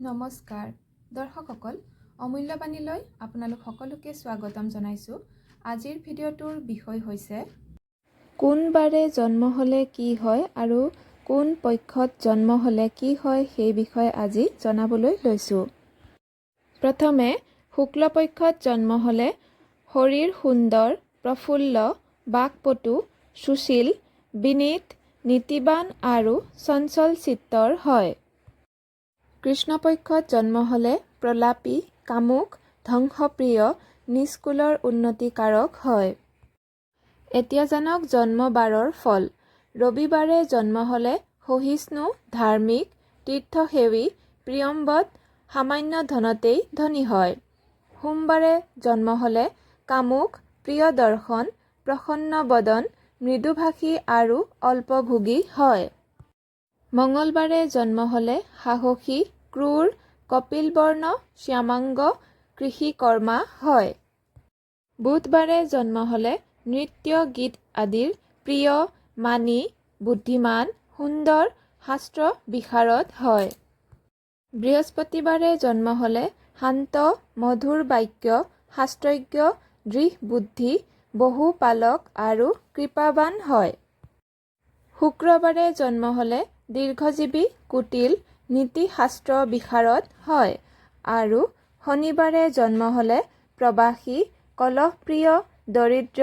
নমস্কাৰ দৰ্শকসকল অমূল্যবাণীলৈ আপোনালোক সকলোকে স্বাগতম জনাইছোঁ। আজিৰ ভিডিঅ'টোৰ বিষয় হৈছে কোন বাৰে জন্ম হ'লে কি হয় আৰু কোন পক্ষত জন্ম হ'লে কি হয় সেই বিষয়ে আজি জনাবলৈ লৈছোঁ। প্ৰথমে শুক্লপক্ষত জন্ম হ'লে শৰীৰ সুন্দৰ, প্ৰফুল্ল, বাকপটু, সুশীল, বিনীত, নীতিবান আৰু চঞ্চল চিত্তৰ হয়। কৃষ্ণপক্ষত জন্ম হ'লে প্ৰলাপী, কামুক, ধ্বংসপ্ৰিয়, নিষ্কুলৰ উন্নতিকাৰক হয়। এতিয়া জানক জন্ম বাৰৰ ফল। ৰবিবাৰে জন্ম হ'লে সহিষ্ণু, ধাৰ্মিক, তীৰ্থসেৱী, প্ৰিয়ম্বদ, সামান্য ধনতেই ধনী হয়। সোমবাৰে জন্ম হ'লে কামুক, প্ৰিয়দৰ্শন, প্ৰসন্নবদন, মৃদুভাষী আৰু অল্পভোগী হয়। মঙলবাৰে জন্ম হ'লে সাহসী, ক্ৰূৰ, কপিলবৰ্ণ, শ্যামাংগ, কৃষিকৰ্মা হয়। বুধবাৰে জন্ম হ'লে নৃত্য গীত আদিৰ প্ৰিয়, মানী, বুদ্ধিমান, সুন্দৰ, শাস্ত্ৰ বিশাৰদ হয়। বৃহস্পতিবাৰে জন্ম হ'লে শান্ত, মধুৰ বাক্য, শাস্ত্ৰজ্ঞ, দৃঢ় বুদ্ধি, বহুপালক আৰু কৃপাবান হয়। শুক্ৰবাৰে জন্ম হ'লে দীৰ্ঘজীৱী, কুটিল, নীতিশাস্ত্ৰ বিশাৰদ হয় আৰু শনিবাৰে জন্ম হ'লে প্ৰবাসী, কলহপ্ৰিয়, দৰিদ্ৰ,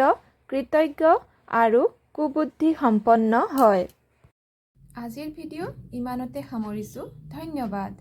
কৃতজ্ঞ আৰু কুবুদ্ধিসম্পন্ন হয়। আজিৰ ভিডিঅ' ইমানতে সামৰিছোঁ। ধন্যবাদ।